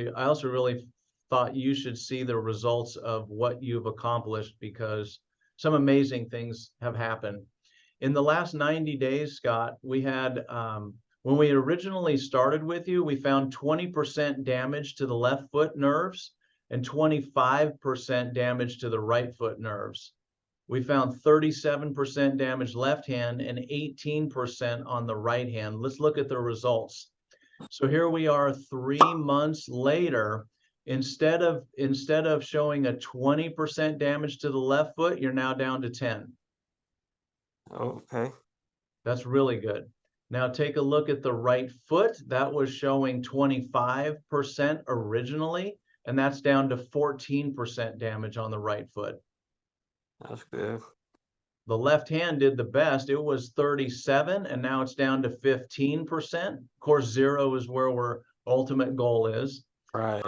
also really thought you should see the results of what you've accomplished, because some amazing things have happened. In the last 90 days, Scott, we had, when we originally started with you, we found 20% damage to the left foot nerves and 25% damage to the right foot nerves. We found 37% damage left hand and 18% on the right hand. Let's look at the results. So here we are 3 months later. Instead of showing a 20% damage to the left foot, you're now down to 10. Okay. That's really good. Now take a look at the right foot. That was showing 25% originally, and that's down to 14% damage on the right foot. That's good. The left hand did the best. It was 37, and now it's down to 15%. Of course, 0 is where our ultimate goal is. Right.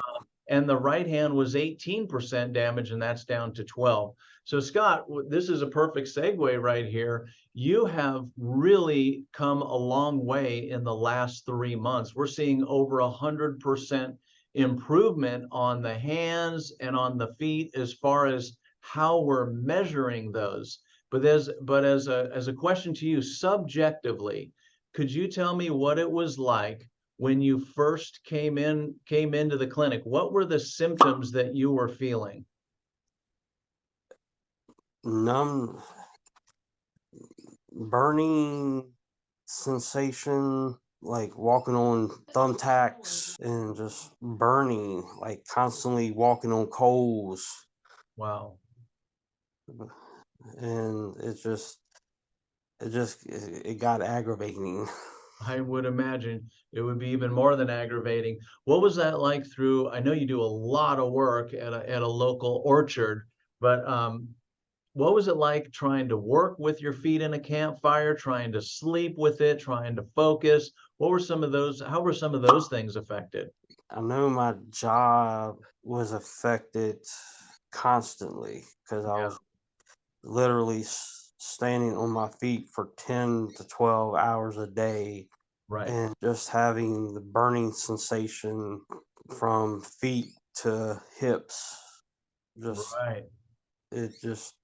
And the right hand was 18% damage, and that's down to 12. So Scott, this is a perfect segue right here. You have really come a long way in the last 3 months. We're seeing over 100% improvement on the hands and on the feet as far as how we're measuring those. But as a question to you, subjectively, could you tell me what it was like when you first came into the clinic? What were the symptoms that you were feeling? Numb, burning sensation, like walking on thumbtacks, and just burning, like constantly walking on coals. Wow. And it got aggravating. I would imagine it would be even more than aggravating. What was that like through, I know you do a lot of work at a local orchard, but what was it like trying to work with your feet in a campfire, trying to sleep with it, trying to focus? What were some of those, how were some of those things affected? I know my job was affected constantly because I Yeah, was literally standing on my feet for 10 to 12 hours a day, right. and just having the burning sensation from feet to hips. Just Right. it just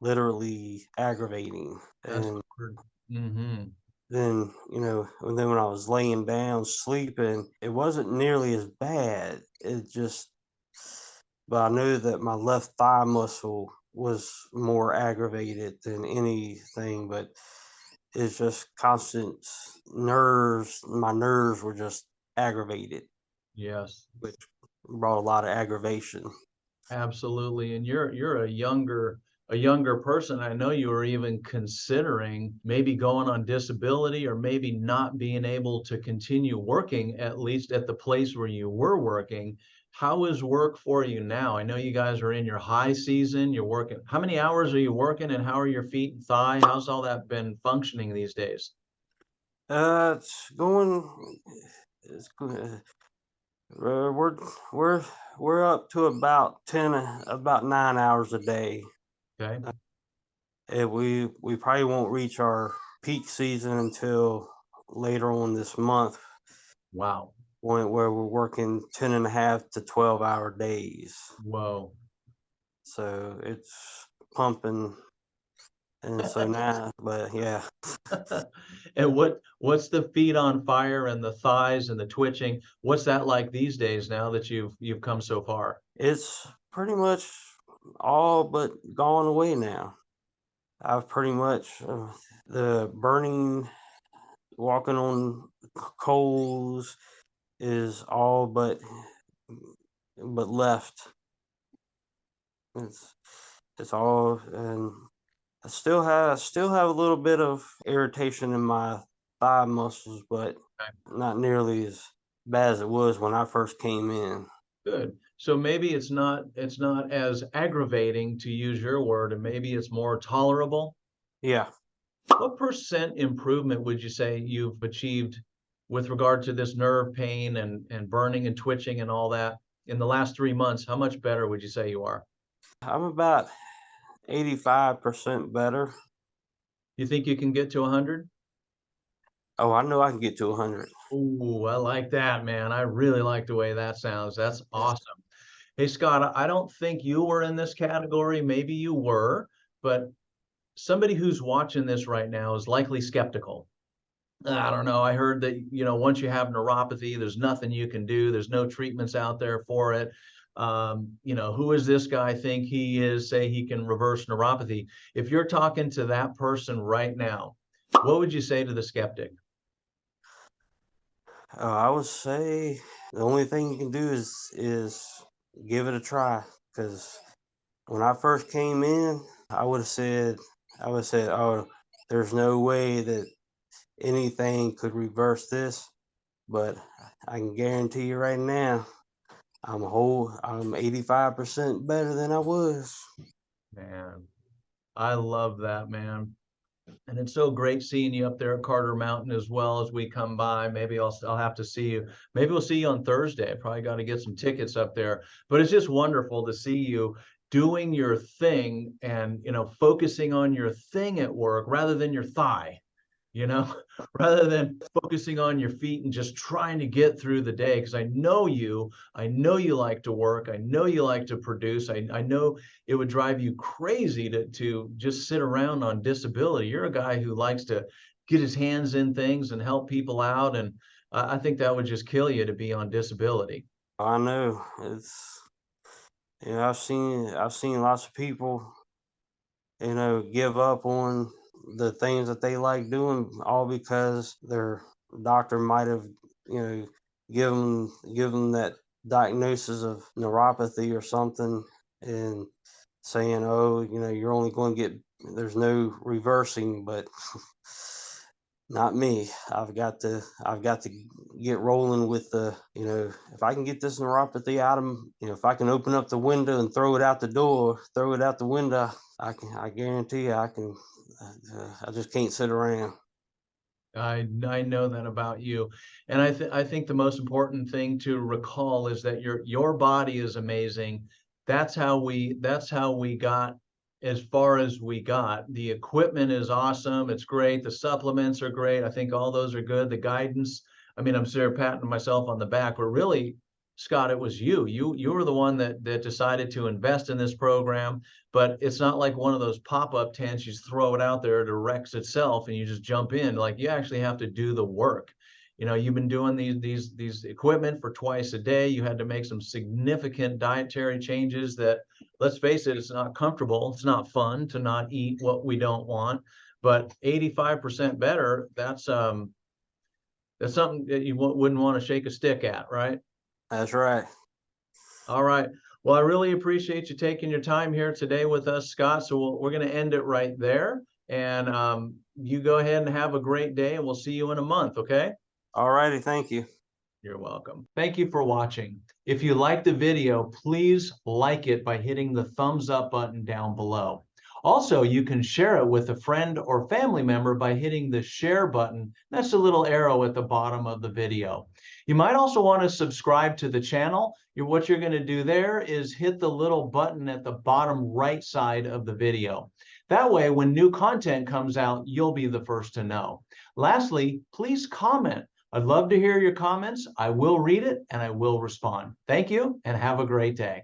literally aggravating. That's And hard. Mm-hmm. then, and then when I was laying down sleeping, it wasn't nearly as bad. But I knew that my left thigh muscle was more aggravated than anything. But it's just constant nerves. My nerves were just aggravated, Yes. which brought a lot of aggravation. Absolutely. And you're a younger person. I know you were even considering maybe going on disability or maybe not being able to continue working, at least at the place where you were working. How is work for you now? I know you guys are in your high season. You're working. How many hours are you working, and how are your feet and thigh? How's all that been functioning these days? It's going. It's good. Uh, we're we're we're up to about 9 hours a day. Okay. And we probably won't reach our peak season until later on this month, Wow. point where we're working 10 and a half to 12-hour days. Whoa. So it's pumping. And so now, but yeah, And what's the feet on fire and the thighs and the twitching? What's that like these days now that you've come so far? it's pretty much all but gone away now. I've pretty much the burning, walking on coals is all but left. It's it's all, and I still have a little bit of irritation in my thigh muscles, but Okay. not nearly as bad as it was when I first came in. Good. So maybe it's not as aggravating, to use your word, and maybe it's more tolerable. Yeah. What percent improvement would you say you've achieved with regard to this nerve pain and burning and twitching and all that in the last 3 months? How much better would you say you are? I'm about 85% better. You think you can get to 100? Oh, I know I can get to 100. Ooh, I like that, man. I really like the way that sounds. That's Yes. awesome. Hey, Scott, I don't think you were in this category. Maybe you were, but somebody who's watching this right now is likely skeptical. I don't know. I heard that, once you have neuropathy, there's nothing you can do. There's no treatments out there for it. Who is this guy think he is, say he can reverse neuropathy? If you're talking to that person right now, what would you say to the skeptic? I would say the only thing you can do is give it a try. Because when I first came in, I would have said, oh, there's no way that anything could reverse this. But I can guarantee you right now, I'm 85% better than I was. Man, I love that, man. And it's so great seeing you up there at Carter Mountain as well as we come by. Maybe I'll have to see you. Maybe we'll see you on Thursday. I probably got to get some tickets up there. But it's just wonderful to see you doing your thing and focusing on your thing at work rather than your thigh, you know, rather than focusing on your feet and just trying to get through the day. Because I know you like to work, I know you like to produce, I know it would drive you crazy to just sit around on disability. You're a guy who likes to get his hands in things and help people out. And I think that would just kill you to be on disability. I know it's I've seen lots of people give up on the things that they like doing all because their doctor might have you know given that diagnosis of neuropathy or something and saying, oh, you're only going to get, there's no reversing. But not me. I've got to get rolling with if I can get this neuropathy out of, if I can open up the window and throw it out the door, throw it out the window, I guarantee you I can. I just can't sit around. I know that about you, and I think the most important thing to recall is that your body is amazing. That's how we got as far as we got. The equipment is awesome. It's great. The supplements are great. I think all those are good. The guidance. I mean, I'm sort of patting myself on the back, but really, Scott, it was you. You were the one that decided to invest in this program. But it's not like one of those pop-up tents. You just throw it out there, it erects itself, and you just jump in. Like, you actually have to do the work. You've been doing these equipment for twice a day. You had to make some significant dietary changes that, let's face it, it's not comfortable. It's not fun to not eat what we don't want. But 85% better, that's something that you wouldn't want to shake a stick at, right? That's right. All right. Well, I really appreciate you taking your time here today with us, Scott. So we're going to end it right there. And you go ahead and have a great day, and we'll see you in a month, okay? All righty. Thank you. You're welcome. Thank you for watching. If you liked the video, please like it by hitting the thumbs up button down below. Also, you can share it with a friend or family member by hitting the share button. That's the little arrow at the bottom of the video. You might also want to subscribe to the channel. What you're going to do there is hit the little button at the bottom right side of the video. That way, when new content comes out, you'll be the first to know. Lastly, please comment. I'd love to hear your comments. I will read it and I will respond. Thank you and have a great day.